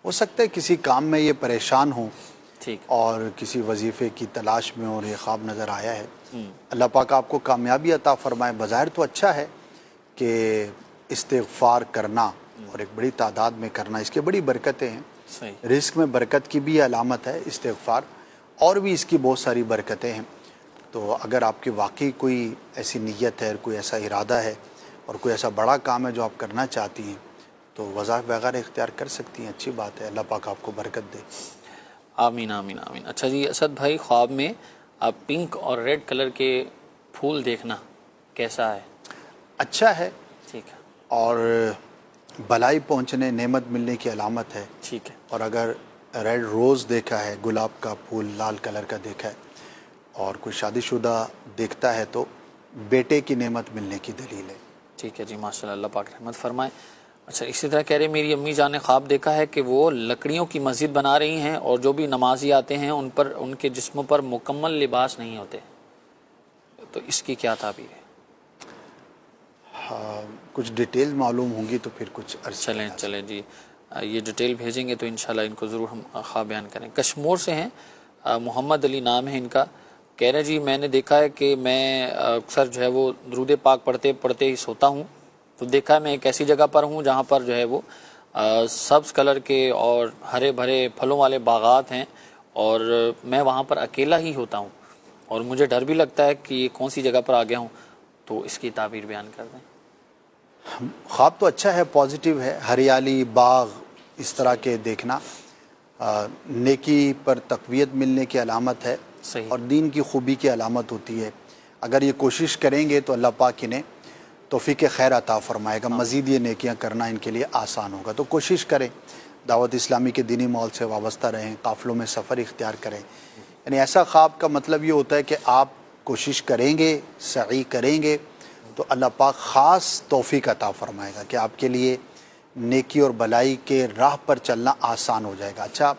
ہو سکتا ہے کسی کام میں یہ پریشان ہوں ٹھیک اور کسی وظیفے کی تلاش میں اور یہ خواب نظر آیا ہے. اللہ پاک آپ کو کامیابی عطا فرمائے. بظاہر تو اچھا ہے کہ استغفار کرنا اور ایک بڑی تعداد میں کرنا، اس کے بڑی برکتیں ہیں. صحیح. رزق میں برکت کی بھی علامت ہے استغفار، اور بھی اس کی بہت ساری برکتیں ہیں. تو اگر آپ کی واقعی کوئی ایسی نیت ہے، کوئی ایسا ارادہ ہے اور کوئی ایسا بڑا کام ہے جو آپ کرنا چاہتی ہیں تو وظائف وغیرہ اختیار کر سکتی ہیں. اچھی بات ہے، اللہ پاک آپ کو برکت دے. آمین آمین آمین. اچھا جی اسد بھائی، خواب میں آپ پنک اور ریڈ کلر کے پھول دیکھنا کیسا ہے؟ اچھا ہے ٹھیک ہے. اور بلائی پہنچنے، نعمت ملنے کی علامت ہے. ٹھیک ہے. اور اگر ریڈ روز دیکھا ہے، گلاب کا پھول لال کلر کا دیکھا ہے، اور کوئی شادی شدہ دیکھتا ہے تو بیٹے کی نعمت ملنے کی دلیل ہے. ٹھیک ہے جی، ماشاء اللہ، اللہ پاک رحمت فرمائے. اچھا اسی طرح کہہ رہے میری امی جان نے خواب دیکھا ہے کہ وہ لکڑیوں کی مسجد بنا رہی ہیں اور جو بھی نمازی آتے ہیں ان پر، ان کے جسموں پر مکمل لباس نہیں ہوتے، تو اس کی کیا تعبیر ہے؟ کچھ ڈیٹیل معلوم ہوں گی تو پھر کچھ عرض چلیں جی، یہ ڈیٹیل بھیجیں گے تو انشاءاللہ ان کو ضرور ہم خواب بیان کریں. کشمور سے ہیں، محمد علی نام ہے ان کا. کہہ رہے جی میں نے دیکھا ہے کہ میں اکثر جو ہے وہ درود پاک پڑھتے پڑھتے ہی سوتا ہوں، تو دیکھا ہے میں ایک ایسی جگہ پر ہوں جہاں پر جو ہے وہ سبز کلر کے اور ہرے بھرے پھلوں والے باغات ہیں، اور میں وہاں پر اکیلا ہی ہوتا ہوں اور مجھے ڈر بھی لگتا ہے کہ یہ کون سی جگہ پر آ گیا ہوں، تو اس کی تعبیر بیان کر دیں. خواب تو اچھا ہے، پازیٹیو ہے. ہریالی، باغ اس طرح کے دیکھنا نیکی پر تقویت ملنے کی علامت ہے. صحیح. اور دین کی خوبی کی علامت ہوتی ہے. اگر یہ کوشش کریں گے تو اللہ پاک انہیں توفیق خیر عطا فرمائے گا. مزید یہ نیکیاں کرنا ان کے لیے آسان ہوگا. تو کوشش کریں، دعوت اسلامی کے دینی ماحول سے وابستہ رہیں، قافلوں میں سفر اختیار کریں. یعنی ایسا خواب کا مطلب یہ ہوتا ہے کہ آپ کوشش کریں گے، سعی کریں گے تو اللہ پاک خاص توفیق عطا فرمائے گا کہ آپ کے لیے نیکی اور بلائی کے راہ پر چلنا آسان ہو جائے گا. اچھا،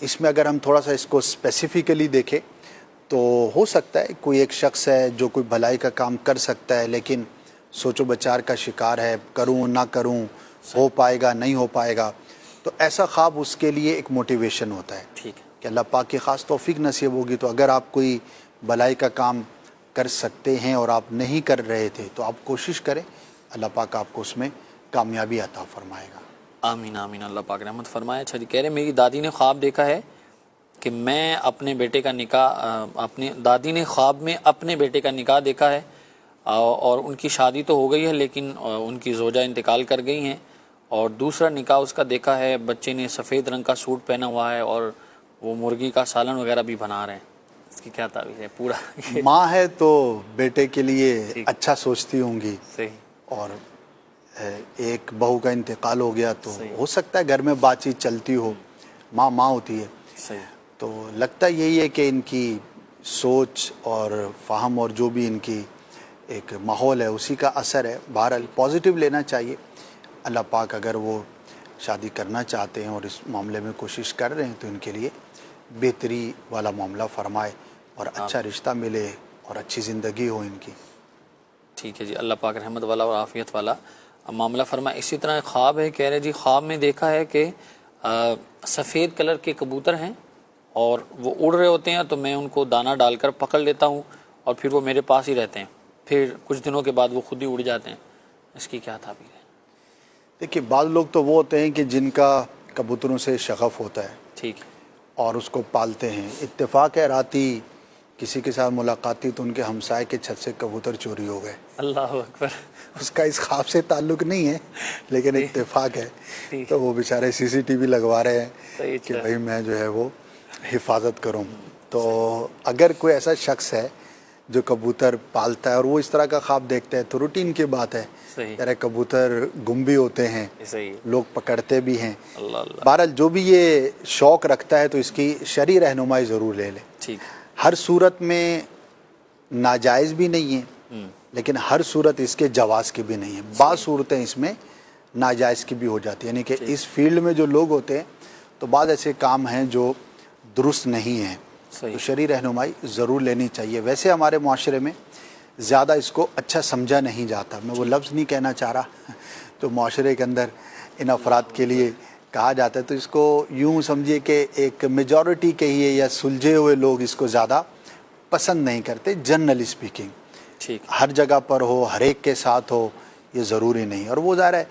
اس میں اگر ہم تھوڑا سا اس کو اسپیسیفکلی دیکھیں تو ہو سکتا ہے کوئی ایک شخص ہے جو کوئی بھلائی کا کام کر سکتا ہے لیکن سوچ و بچار کا شکار ہے، کروں نہ کروں، ہو پائے گا نہیں ہو پائے گا. تو ایسا خواب اس کے لیے ایک موٹیویشن ہوتا ہے. ٹھیک ہے. کہ اللہ پاک کی خاص توفیق نصیب ہوگی. تو اگر آپ کوئی بلائی کا کام کر سکتے ہیں اور آپ نہیں کر رہے تھے تو آپ کوشش کریں، اللہ پاک آپ کو اس میں کامیابی عطا فرمائے گا. آمین آمین، اللہ پاک رحمت فرمائے. اچھا جی کہہ رہے میری دادی نے خواب دیکھا ہے کہ میں اپنے بیٹے کا نکاح، اپنی دادی نے خواب میں اپنے بیٹے کا نکاح دیکھا ہے، اور ان کی شادی تو ہو گئی ہے لیکن ان کی زوجہ انتقال کر گئی ہیں، اور دوسرا نکاح اس کا دیکھا ہے بچے نے سفید رنگ کا سوٹ پہنا ہوا ہے اور وہ مرغی کا سالن وغیرہ بھی بنا رہے ہیں. اس کی کیا تعبیر ہے؟ پورا ماں ہے تو بیٹے کے لیے اچھا سوچتی ہوں گی. صحیح. اور ایک بہو کا انتقال ہو گیا تو ہو سکتا ہے گھر میں بات چیت چلتی ہو، ماں ماں ہوتی ہے. صحیح. تو لگتا یہی ہے کہ ان کی سوچ اور فہم اور جو بھی ان کی ایک ماحول ہے اسی کا اثر ہے. بہرحال پازیٹیو لینا چاہیے. اللہ پاک اگر وہ شادی کرنا چاہتے ہیں اور اس معاملے میں کوشش کر رہے ہیں تو ان کے لیے بہتری والا معاملہ فرمائے اور اچھا رشتہ ملے اور اچھی زندگی ہو ان کی. ٹھیک ہے جی، اللہ پاک رحمت والا اور عافیت والا معاملہ فرمائے. اسی طرح خواب ہے، کہہ رہے جی خواب میں دیکھا ہے کہ سفید کلر کے کبوتر ہیں اور وہ اڑ رہے ہوتے ہیں، تو میں ان کو دانہ ڈال کر پکڑ لیتا ہوں اور پھر وہ میرے پاس ہی رہتے ہیں، پھر کچھ دنوں کے بعد وہ خود ہی اڑ جاتے ہیں. اس کی کیا تعبیر ہے؟ دیکھیے بعض لوگ تو وہ ہوتے ہیں کہ جن کا کبوتروں سے شغف ہوتا ہے، ٹھیک ہے، اور اس کو پالتے ہیں. اتفاق ہے راتی کسی کے ساتھ ملاقات تھی تو ان کے ہمسائے کے چھت سے کبوتر چوری ہو گئے. اللہ اکبر. اس کا اس خواب سے تعلق نہیں ہے لیکن اتفاق ہے. تو وہ بیچارے CCTV لگوا رہے ہیں کہ بھائی میں جو ہے وہ حفاظت کروں. تو اگر کوئی ایسا شخص ہے جو کبوتر پالتا ہے اور وہ اس طرح کا خواب دیکھتا ہے تو روٹین کی بات ہے. یار کبوتر گم بھی ہوتے ہیں، لوگ پکڑتے بھی ہیں. بہرحال جو بھی یہ شوق رکھتا ہے تو اس کی شرعی رہنمائی ضرور لے لے. ٹھیک. ہر صورت میں ناجائز بھی نہیں ہے لیکن ہر صورت اس کے جواز کی بھی نہیں ہے. بعض صورتیں اس میں ناجائز کی بھی ہو جاتی ہیں، یعنی کہ اس فیلڈ میں جو لوگ ہوتے ہیں تو بعض ایسے کام ہیں جو درست نہیں ہیں. تو شرعی رہنمائی ضرور لینی چاہیے. ویسے ہمارے معاشرے میں زیادہ اس کو اچھا سمجھا نہیں جاتا. میں وہ لفظ نہیں کہنا چاہ رہا. تو معاشرے کے اندر ان افراد کے لیے کہا جاتا ہے تو اس کو یوں سمجھیے کہ ایک میجورٹی کہیے یا سلجھے ہوئے لوگ اس کو زیادہ پسند نہیں کرتے. جنرلی اسپیکنگ ٹھیک ہر جگہ پر ہو, ہر ایک کے ساتھ ہو, یہ ضروری نہیں. اور وہ ظاہر ہے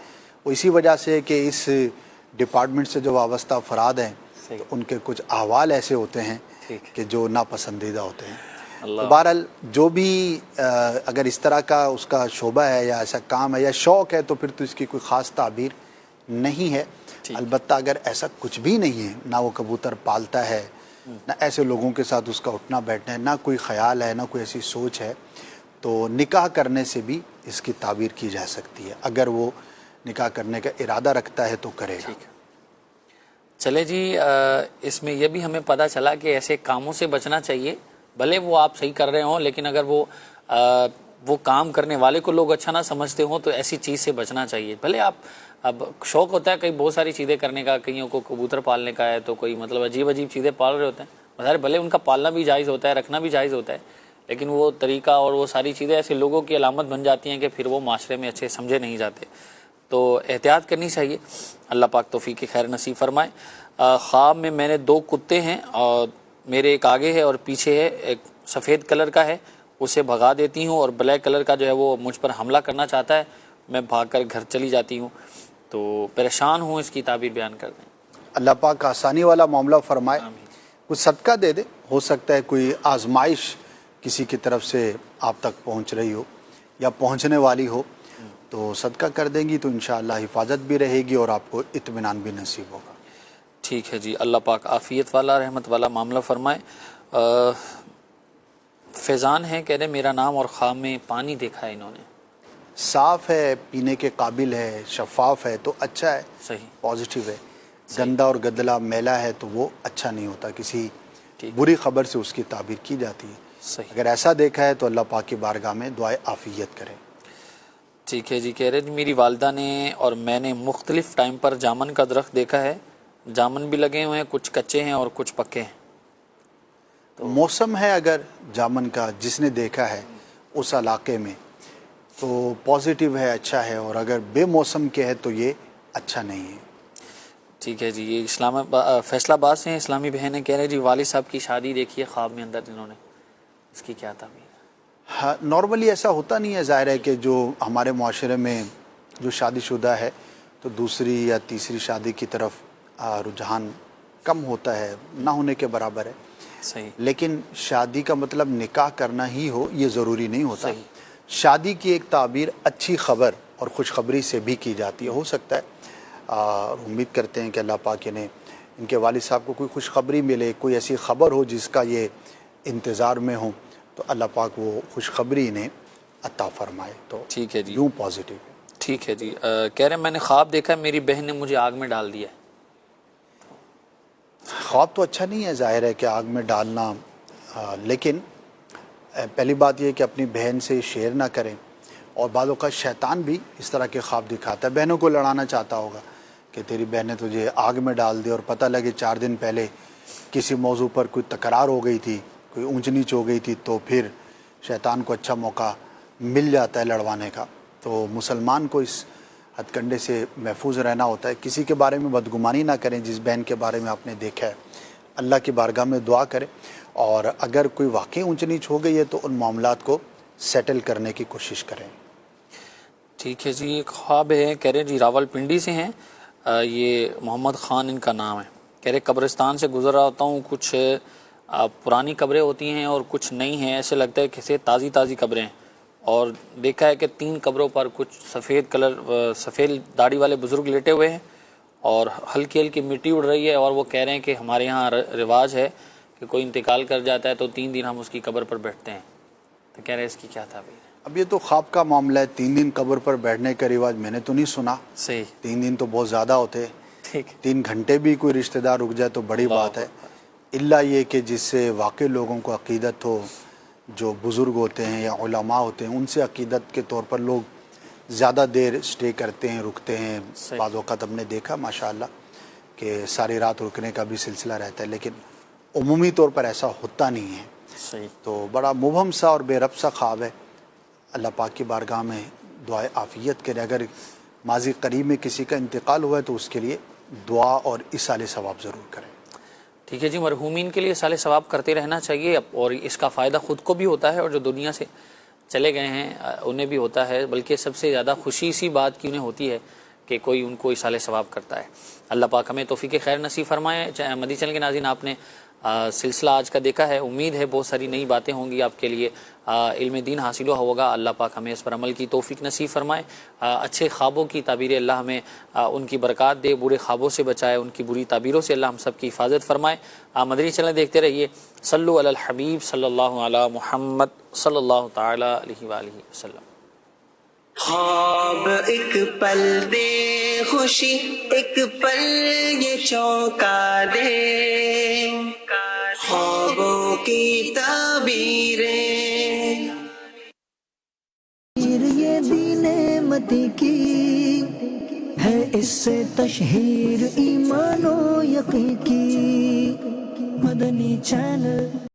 وہ اسی وجہ سے کہ اس ڈپارٹمنٹ سے جو وابستہ افراد ہیں تو ان کے کچھ احوال ایسے ہوتے ہیں کہ جو ناپسندیدہ ہوتے ہیں. تو بہرحال جو بھی اگر اس طرح کا اس کا شعبہ ہے یا ایسا کام ہے یا شوق ہے تو پھر تو اس کی کوئی خاص تعبیر نہیں ہے. البتہ اگر ایسا کچھ بھی نہیں ہے, نہ وہ کبوتر پالتا ہے, نہ ایسے لوگوں کے ساتھ اس کا اٹھنا بیٹھنا ہے, نہ کوئی خیال ہے, نہ کوئی ایسی سوچ ہے, تو نکاح کرنے سے بھی اس کی تعبیر کی جا سکتی ہے. اگر وہ نکاح کرنے کا ارادہ رکھتا ہے تو کرے گا. چلے جی, اس میں یہ بھی ہمیں پتہ چلا کہ ایسے کاموں سے بچنا چاہیے, بھلے وہ آپ صحیح کر رہے ہوں لیکن اگر وہ کام کرنے والے کو لوگ اچھا نہ سمجھتے ہوں تو ایسی چیز سے بچنا چاہیے. بھلے آپ اب شوق ہوتا ہے کئی بہت ساری چیزیں کرنے کا, کئیوں کو کبوتر پالنے کا ہے تو کوئی مطلب عجیب عجیب چیزیں پال رہے ہوتے ہیں, بھلے ان کا پالنا بھی جائز ہوتا ہے, رکھنا بھی جائز ہوتا ہے, لیکن وہ طریقہ اور وہ ساری چیزیں ایسے لوگوں کی علامت بن جاتی ہیں کہ پھر وہ معاشرے میں اچھے سمجھے نہیں جاتے. تو احتیاط کرنی چاہیے. اللہ پاک توفیق خیر نصیب فرمائے. خواب میں میں نے 2 کتے ہیں اور میرے ایک آگے ہے اور پیچھے ہے, ایک سفید کلر کا ہے, اسے بھگا دیتی ہوں اور بلیک کلر کا جو ہے وہ مجھ پر حملہ کرنا چاہتا ہے, میں بھاگ کر گھر چلی جاتی ہوں, تو پریشان ہوں, اس کی تعبیر بیان کر دیں. اللہ پاک آسانی والا معاملہ فرمائے. کچھ صدقہ دے دے, ہو سکتا ہے کوئی آزمائش کسی کی طرف سے آپ تک پہنچ رہی ہو یا پہنچنے والی ہو, تو صدقہ کر دیں گی تو انشاءاللہ حفاظت بھی رہے گی اور آپ کو اطمینان بھی نصیب ہوگا. ٹھیک ہے جی, اللہ پاک عافیت والا رحمت والا معاملہ فرمائے. فیضان ہے, کہہ رہے میرا نام اور خواب میں پانی دیکھا ہے انہوں نے, صاف ہے, پینے کے قابل ہے, شفاف ہے تو اچھا ہے, صحیح پازیٹیو ہے. گندا اور گدلا میلا ہے تو وہ اچھا نہیں ہوتا, کسی بری خبر سے اس کی تعبیر کی جاتی ہے. صحیح. اگر ایسا دیکھا ہے تو اللہ پاک کی بارگاہ میں دعائے عافیت کریں. ٹھیک ہے جی, کہہ رہے میری والدہ نے اور میں نے مختلف ٹائم پر جامن کا درخت دیکھا ہے, جامن بھی لگے ہوئے ہیں, کچھ کچے ہیں اور کچھ پکے ہیں. موسم ہے اگر جامن کا جس نے دیکھا ہے اس علاقے میں تو پازیٹیو ہے, اچھا ہے, اور اگر بے موسم کے ہے تو یہ اچھا نہیں ہے. ٹھیک ہے جی. یہ فیصلہ آباد سے ہیں اسلامی بہنیں, کہہ رہے جی والد صاحب کی شادی دیکھی ہے خواب میں اندر انہوں نے, اس کی کیا تعبیر ہے؟ ہاں, نارملی ایسا ہوتا نہیں ہے. ظاہر ہے کہ جو ہمارے معاشرے میں جو شادی شدہ ہے تو دوسری یا تیسری شادی کی طرف رجحان کم ہوتا ہے, نہ ہونے کے برابر ہے. صحیح. لیکن شادی کا مطلب نکاح کرنا ہی ہو یہ ضروری نہیں ہوتا. صحیح. شادی کی ایک تعبیر اچھی خبر اور خوشخبری سے بھی کی جاتی ہے. ہو سکتا ہے امید کرتے ہیں کہ اللہ پاک نے ان کے والد صاحب کو کوئی خوشخبری ملے, کوئی ایسی خبر ہو جس کا یہ انتظار میں ہوں, تو اللہ پاک وہ خوشخبری انہیں عطا فرمائے. تو ٹھیک ہے جی, یوں پازیٹیو ہے. ٹھیک ہے جی. کہہ رہے میں نے خواب دیکھا ہے میری بہن نے مجھے آگ میں ڈال دیا ہے. خواب تو اچھا نہیں ہے, ظاہر ہے کہ آگ میں ڈالنا, لیکن پہلی بات یہ کہ اپنی بہن سے شیئر نہ کریں. اور بعض اوقات شیطان بھی اس طرح کے خواب دکھاتا ہے, بہنوں کو لڑانا چاہتا ہوگا کہ تیری بہن نے تجھے آگ میں ڈال دی, اور پتہ لگے 4 دن پہلے کسی موضوع پر کوئی تکرار ہو گئی تھی, کوئی اونچ نیچ ہو گئی تھی, تو پھر شیطان کو اچھا موقع مل جاتا ہے لڑوانے کا. تو مسلمان کو اس ہتھ کنڈے سے محفوظ رہنا ہوتا ہے. کسی کے بارے میں بدگمانی نہ کریں جس بہن کے بارے میں آپ نے دیکھا ہے. اللہ کی بارگاہ میں دعا کریں, اور اگر کوئی واقعی اونچ نیچ ہو گئی ہے تو ان معاملات کو سیٹل کرنے کی کوشش کریں. ٹھیک ہے جی. ایک خواب ہے, کہہ رہے جی راول پنڈی سے ہیں, یہ محمد خان ان کا نام ہے. کہہ رہے قبرستان سے گزر رہا ہوتا ہوں, کچھ پرانی قبریں ہوتی ہیں اور کچھ نئی ہیں, ایسے لگتا ہے کہ تازی قبریں ہیں, اور دیکھا ہے کہ 3 قبروں پر کچھ سفید داڑھی والے بزرگ لیٹے ہوئے ہیں اور ہلکی ہلکی مٹی اڑ رہی ہے, اور وہ کہہ رہے ہیں کہ ہمارے یہاں رواج ہے کہ کوئی انتقال کر جاتا ہے تو 3 دن ہم اس کی قبر پر بیٹھتے ہیں. تو کہہ رہے ہیں اس کی کیا تعبیر ہے؟ اب یہ تو خواب کا معاملہ ہے. 3 دن قبر پر بیٹھنے کا رواج میں نے تو نہیں سنا. صحیح. 3 دن تو بہت زیادہ ہوتے. ٹھیک. 3 گھنٹے بھی کوئی رشتہ دار رک جائے تو بڑی بات ہے. الا یہ کہ جس سے واقعی لوگوں کو عقیدت ہو, جو بزرگ ہوتے ہیں یا علماء ہوتے ہیں, ان سے عقیدت کے طور پر لوگ زیادہ دیر اسٹے کرتے ہیں, رکتے ہیں. بعض اوقات ہم نے دیکھا ماشاءاللہ کہ ساری رات رکنے کا بھی سلسلہ رہتا ہے, لیکن عمومی طور پر ایسا ہوتا نہیں ہے. صحیح. تو بڑا مبہم سا اور بے ربط سا خواب ہے. اللہ پاک کی بارگاہ میں دعائے عافیت کرے. اگر ماضی قریب میں کسی کا انتقال ہوا ہے تو اس کے لیے دعا اور اصال ثواب ضرور کریں. ٹھیک ہے جی، مرحومین کے لیے سال ثواب کرتے رہنا چاہیے، اور اس کا فائدہ خود کو بھی ہوتا ہے اور جو دنیا سے چلے گئے ہیں انہیں بھی ہوتا ہے، بلکہ سب سے زیادہ خوشی اسی بات کی انہیں ہوتی ہے کہ کوئی ان کو اصال ثواب کرتا ہے. اللہ پاک ہمیں توفیق خیر نصیب فرمائے. مدنی چینل کے ناظرین، آپ نے سلسلہ آج کا دیکھا ہے، امید ہے بہت ساری نئی باتیں ہوں گی آپ کے لیے، علم دین حاصل ہوگا. اللہ پاک ہمیں اس پر عمل کی توفیق نصیب فرمائے. اچھے خوابوں کی تعبیر اللہ ہمیں ان کی برکات دے، برے خوابوں سے بچائے، ان کی بری تعبیروں سے اللہ ہم سب کی حفاظت فرمائے. مدنی چینل دیکھتے رہیے. صلو علی الحبیب صلی اللہ علی محمد صلی اللہ تعالی علیہ وآلہ وسلم. خواب ایک پل دے خوشی، ایک پل یہ چونکا دے، خوابوں کی تعبیریں. یہ دین متی کی ہے، اس سے تشہیر ایمان و یقین کی. مدنی چینل